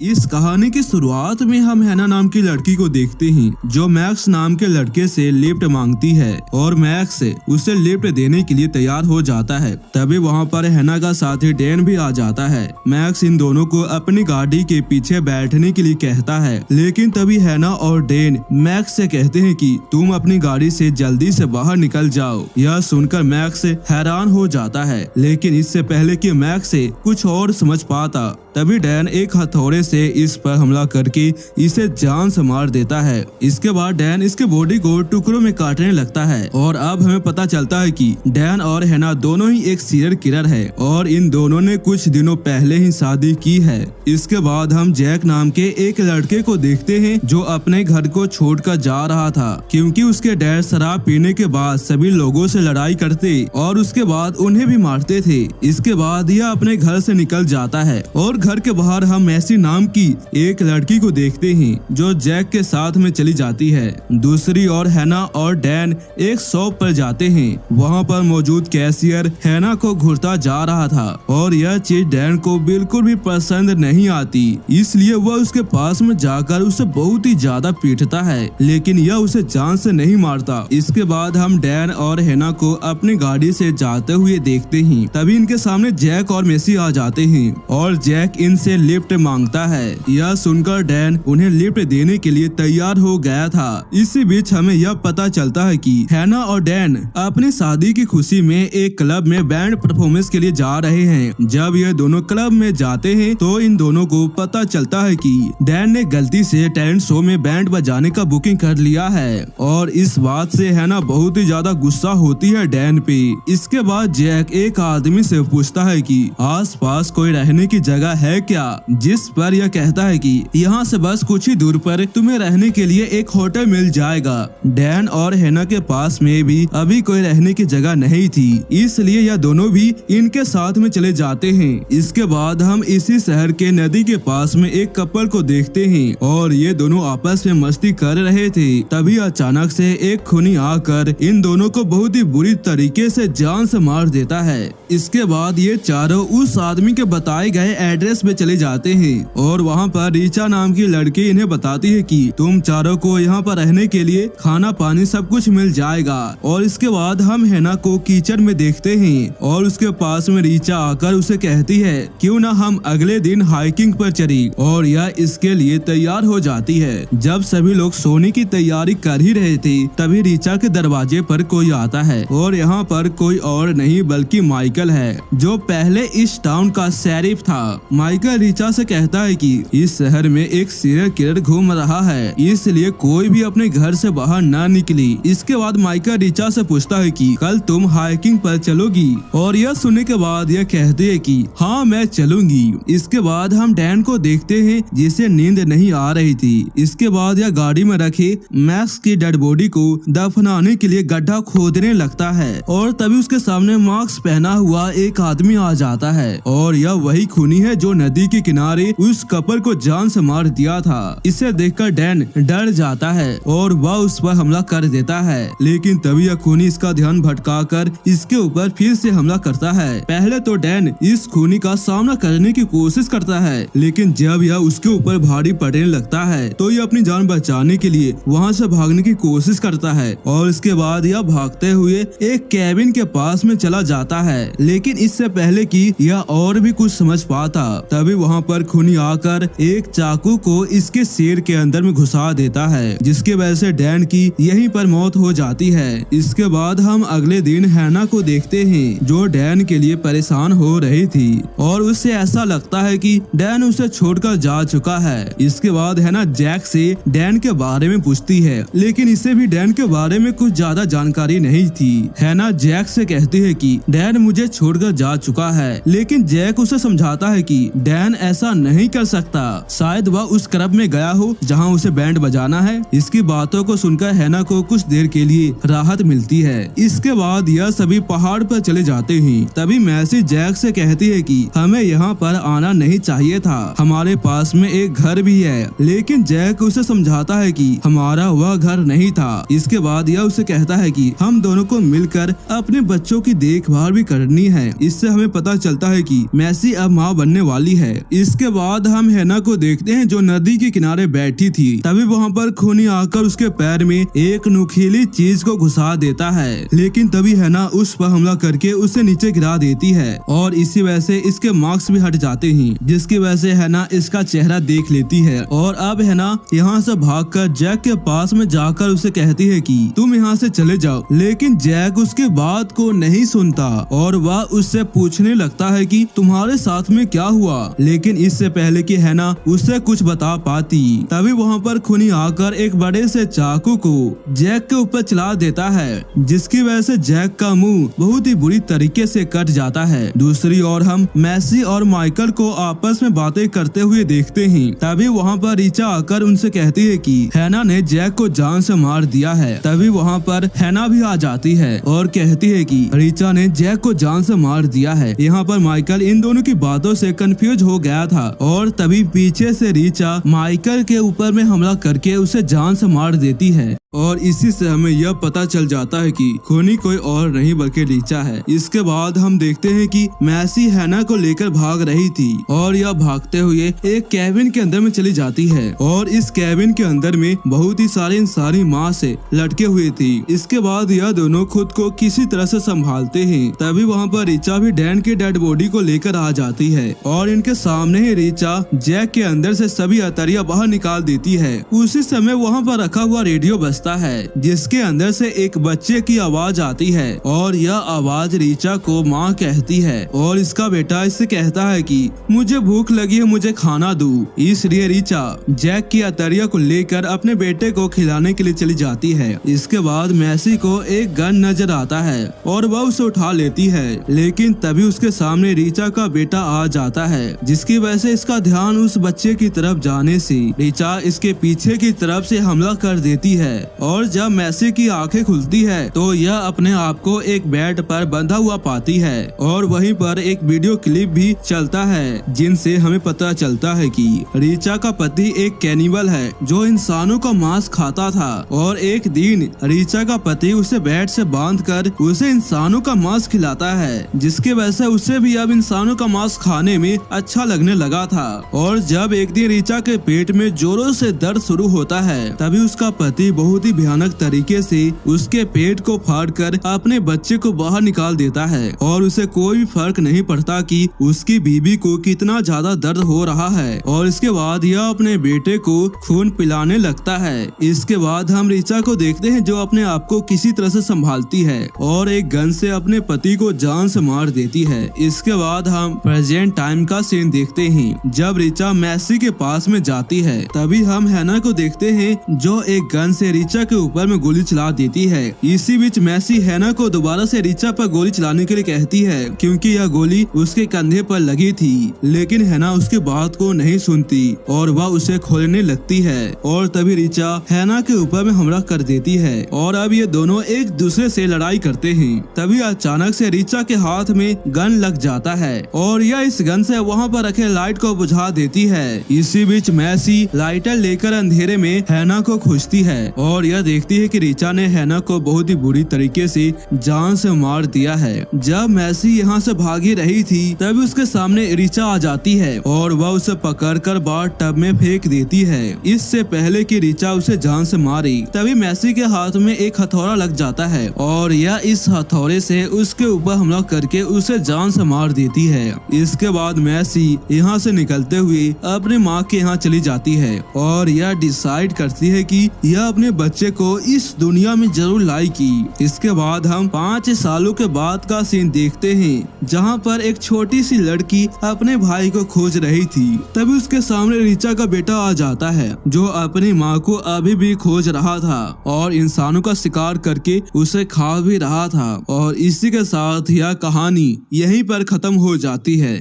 इस कहानी की शुरुआत में हम हैना नाम की लड़की को देखते हैं जो मैक्स नाम के लड़के से लिफ्ट मांगती है और मैक्स उसे लिफ्ट देने के लिए तैयार हो जाता है। तभी वहाँ पर हैना का साथी डैन भी आ जाता है। मैक्स इन दोनों को अपनी गाड़ी के पीछे बैठने के लिए कहता है, लेकिन तभी हैना और डैन मैक्स से कहते हैं कि तुम अपनी गाड़ी से जल्दी से बाहर निकल जाओ। यह सुनकर मैक्स हैरान हो जाता है, लेकिन इससे पहले कि मैक्स कुछ और समझ पाता तभी डैन एक हथौड़े से इस पर हमला करके इसे जान से मार देता है। इसके बाद डैन इसके बॉडी को टुकड़ों में काटने लगता है और अब हमें पता चलता है कि डैन और हैना दोनों ही एक सीरियल किलर है और इन दोनों ने कुछ दिनों पहले ही शादी की है। इसके बाद हम जैक नाम के एक लड़के को देखते हैं जो अपने घर को छोड़कर जा रहा था क्योंकि उसके डैड शराब पीने के बाद सभी लोगों से लड़ाई करते और उसके बाद उन्हें भी मारते थे। इसके बाद यह अपने घर से निकल जाता है और घर के बाहर हम मैसी नाम की एक लड़की को देखते हैं जो जैक के साथ में चली जाती है। दूसरी ओर हैना और डैन एक शॉप पर जाते हैं। वहाँ पर मौजूद कैशियर हैना को घूरता जा रहा था और यह चीज डैन को बिल्कुल भी पसंद नहीं आती, इसलिए वह उसके पास में जाकर उसे बहुत ही ज्यादा पीटता है, लेकिन यह उसे जान से नहीं मारता। इसके बाद हम डैन और हैना को अपनी गाड़ी से जाते हुए देखते हैं। तभी इनके सामने जैक और मेसी आ जाते हैं और जैक इनसे लिफ्ट मांगता है। यह सुनकर डैन उन्हें लिफ्ट देने के लिए तैयार हो गया था। इसी बीच हमें यह पता चलता है कि हैना और डैन अपनी शादी की खुशी में एक क्लब में बैंड परफॉर्मेंस के लिए जा रहे हैं। जब ये दोनों क्लब में जाते हैं तो इन दोनों को पता चलता है कि डैन ने गलती से टैलेंट शो में बैंड बजाने का बुकिंग कर लिया है और इस बात से हैना बहुत ही ज्यादा गुस्सा होती है डैन पे। इसके बाद जैक एक आदमी से पूछता है कि आसपास कोई रहने की जगह है क्या, जिस पर यह कहता है कि यहाँ से बस कुछ ही दूर पर तुम्हें रहने के लिए एक होटल मिल जाएगा। डैन और हैना के पास में भी अभी कोई रहने की जगह नहीं थी, इसलिए यह दोनों भी इनके साथ में चले जाते हैं। इसके बाद हम इसी शहर के नदी के पास में एक कपल को देखते हैं और ये दोनों आपस में मस्ती कर रहे थे। तभी अचानक से एक खूनी आकर इन दोनों को बहुत ही बुरी तरीके से जान से मार देता है। इसके बाद ये चारों उस आदमी के बताए गए एड्रेस में चले जाते हैं और वहाँ पर रीचा नाम की लड़की इन्हें बताती है कि तुम चारों को यहाँ पर रहने के लिए खाना पानी सब कुछ मिल जाएगा। और इसके बाद हम हैना को कीचड़ में देखते हैं और उसके पास में रीचा आकर उसे कहती है क्यों ना हम अगले दिन हाइकिंग पर चले और यह इसके लिए तैयार हो जाती है। जब सभी लोग सोने की तैयारी कर ही रहे थे तभी रीचा के दरवाजे पर कोई आता है और यहाँ पर कोई और नहीं बल्कि माइकल है जो पहले इस टाउन का शेरिफ था। माइकल रीचा से कहता है कि इस शहर में एक सीरियल किलर घूम रहा है, इसलिए कोई भी अपने घर से बाहर ना निकली। इसके बाद माइकल रीचा से पूछता है कि कल तुम हाइकिंग पर चलोगी और यह सुनने के बाद यह कहती है कि हाँ मैं चलूंगी। इसके बाद हम डैन को देखते हैं जिसे नींद नहीं आ रही थी। इसके बाद यह गाड़ी में रखे मैक्स की डेड बॉडी को दफनाने के लिए गड्ढा खोदने लगता है और तभी उसके सामने मास्क पहना हुआ एक आदमी आ जाता है और यह वही खूनी है जो नदी के किनारे उस कपल को जान से मार दिया था। इसे देखकर डैन डर जाता है और वह उस पर हमला कर देता है, लेकिन तभी यह खूनी इसका ध्यान भटकाकर इसके ऊपर फिर से हमला करता है। पहले तो डैन इस खूनी का सामना करने की कोशिश करता है, लेकिन जब यह उसके ऊपर भारी पड़ने लगता है तो यह अपनी जान बचाने के लिए वहाँ से भागने की कोशिश करता है और इसके बाद यह भागते हुए एक कैबिन के पास में चला जाता है। लेकिन इससे पहले कि यह और भी कुछ समझ पाता तभी वहाँ पर खूनी आकर एक चाकू को इसके सिर के अंदर में घुसा देता है, जिसकी वजह से डैन की यहीं पर मौत हो जाती है। इसके बाद हम अगले दिन हैना को देखते हैं जो डैन के लिए परेशान हो रही थी और उससे ऐसा लगता है कि डैन उसे छोड़कर जा चुका है। इसके बाद हैना जैक से डैन के बारे में पूछती है, लेकिन इसे भी डैन के बारे में कुछ ज्यादा जानकारी नहीं थी। हैना जैक से कहती है कि डैन मुझे छोड़कर जा चुका है, लेकिन जैक उसे समझाता है कि डैन ऐसा नहीं कर सकता, शायद वह उस क्लब में गया हो जहां उसे बैंड बजाना है। इसकी बातों को सुनकर हैना को कुछ देर के लिए राहत मिलती है। इसके बाद यह सभी पहाड़ पर चले जाते हैं। तभी मैसी जैक से कहती है कि हमें यहाँ पर आना नहीं चाहिए था, हमारे पास में एक घर भी है, लेकिन जैक उसे समझाता है कि हमारा वह घर नहीं था। इसके बाद यह उसे कहता है कि हम दोनों को मिलकर अपने बच्चों की देखभाल भी करनी है। इससे हमें पता चलता है कि मैसी अब माँ बनने वाली है। इसके बाद हम हैना को देखते हैं जो नदी के किनारे बैठी थी। तभी वहाँ पर खूनी आकर उसके पैर में एक नुकीली चीज को घुसा देता है, लेकिन तभी हैना उस पर हमला करके उसे नीचे गिरा देती है और इसी वजह से इसके मार्क्स भी हट जाते हैं, जिसकी वजह से हैना इसका चेहरा देख लेती है। और अब हैना यहाँ से भागकर जैक के पास में जाकर उसे कहती है कि तुम यहाँ से चले जाओ, लेकिन जैक उसके बात को नहीं सुनता और वह उससे पूछने लगता है कि तुम्हारे साथ में क्या हुआ। लेकिन इससे पहले कि हैना उससे कुछ बता पाती, तभी वहाँ पर खूनी आकर एक बड़े से चाकू को जैक के ऊपर चला देता है, जिसकी वजह से जैक का मुंह बहुत ही बुरी तरीके से कट जाता है। दूसरी ओर हम मैसी और माइकल को आपस में बातें करते हुए देखते हैं। तभी वहाँ पर रीचा आकर उनसे कहती है कि हैना ने जैक को जान से मार दिया है। तभी वहाँ पर हैना भी आ जाती है और कहती है कि रीचा ने जैक को जान से मार दिया है। यहाँ पर माइकल इन दोनों की बातों से कंफ्यूज हो गया था और तभी पीछे से रीचा माइकल के ऊपर में हमला करके उसे जान से मार देती है और इसी से हमें यह पता चल जाता है कि खूनी कोई और नहीं बल्कि रीचा है। इसके बाद हम देखते हैं कि मैसी हैना को लेकर भाग रही थी और यह भागते हुए एक कैबिन के अंदर में चली जाती है और इस कैबिन के अंदर में बहुत ही सारे इंसानी मांस से लटके हुए थी। इसके बाद यह दोनों खुद को किसी तरह से संभालते हैं। तभी वहाँ पर रीचा भी डैन की डेड बॉडी को लेकर आ जाती है और इनके सामने ही रीचा जैक के अंदर से सभी अतरिया बाहर निकाल देती है। उसी समय वहाँ पर रखा हुआ रेडियो है, जिसके अंदर से एक बच्चे की आवाज आती है और यह आवाज रीचा को माँ कहती है और इसका बेटा इससे कहता है कि मुझे भूख लगी है, मुझे खाना दो। इसलिए रीचा जैक की अतरिया को लेकर अपने बेटे को खिलाने के लिए चली जाती है। इसके बाद मैसी को एक गन नजर आता है और वह उसे उठा लेती है, लेकिन तभी उसके सामने रीचा का बेटा आ जाता है, जिसकी वजह से इसका ध्यान उस बच्चे की तरफ जाने से रीचा इसके पीछे की तरफ से हमला कर देती है। और जब मैसी की आंखें खुलती है तो यह अपने आप को एक बेड पर बंधा हुआ पाती है और वहीं पर एक वीडियो क्लिप भी चलता है, जिनसे हमें पता चलता है कि रीचा का पति एक कैनिबल है जो इंसानों का मांस खाता था और एक दिन रीचा का पति उसे बेड से बांधकर उसे इंसानों का मांस खिलाता है, जिसकी वजह से उसे भी अब इंसानों का मांस खाने में अच्छा लगने लगा था। और जब एक दिन रीचा के पेट में जोरों से दर्द शुरू होता है, तभी उसका पति बहुत ही भयानक तरीके से उसके पेट को फाड़कर अपने बच्चे को बाहर निकाल देता है और उसे कोई भी फर्क नहीं पड़ता कि उसकी बीबी को कितना ज्यादा दर्द हो रहा है। और इसके बाद यह अपने बेटे को खून पिलाने लगता है। इसके बाद हम रीचा को देखते हैं जो अपने आप को किसी तरह से संभालती है और एक गन से अपने पति को जान से मार देती है। इसके बाद हम प्रेजेंट टाइम का सीन देखते हैं जब रीचा मैसी के पास में जाती है। तभी हम हैना को देखते हैं जो एक गन से रीचा के ऊपर में गोली चला देती है। इसी बीच मैसी हैना को दोबारा से रीचा पर गोली चलाने के लिए कहती है, क्योंकि यह गोली उसके कंधे पर लगी थी, लेकिन हैना उसकी बात को नहीं सुनती और वह उसे खोलने लगती है और तभी रीचा हैना के ऊपर में हमला कर देती है और अब ये दोनों एक दूसरे से लड़ाई करते हैं। तभी अचानक से रीचा के हाथ में गन लग जाता है और यह इस गन से वहाँ पर रखे लाइट को बुझा देती है। इसी बीच मैसी लाइटर लेकर अंधेरे में हैना को खोजती है और यह देखती है कि रीचा ने हैना को बहुत ही बुरी तरीके से जान से मार दिया है। जब मैसी यहाँ से भागी रही थी तभी उसके सामने रीचा आ जाती है और वह उसे पकड़कर बाथ टब में फेंक देती है। इससे पहले कि रीचा उसे जान से मारे, तभी मैसी के हाथ में एक हथौड़ा लग जाता है और यह इस हथौड़े से उसके ऊपर हमला करके उसे जान से मार देती है। इसके बाद मैसी यहाँ से निकलते हुए अपने माँ के यहाँ चली जाती है और यह डिसाइड करती है कि यह अपने बच्चे को इस दुनिया में जरूर लाएगी। इसके बाद हम 5 सालों के बाद का सीन देखते हैं जहाँ पर एक छोटी सी लड़की अपने भाई को खोज रही थी। तभी उसके सामने रीचा का बेटा आ जाता है जो अपनी माँ को अभी भी खोज रहा था और इंसानों का शिकार करके उसे खा भी रहा था। और इसी के साथ यह कहानी यहीं पर खत्म हो जाती है।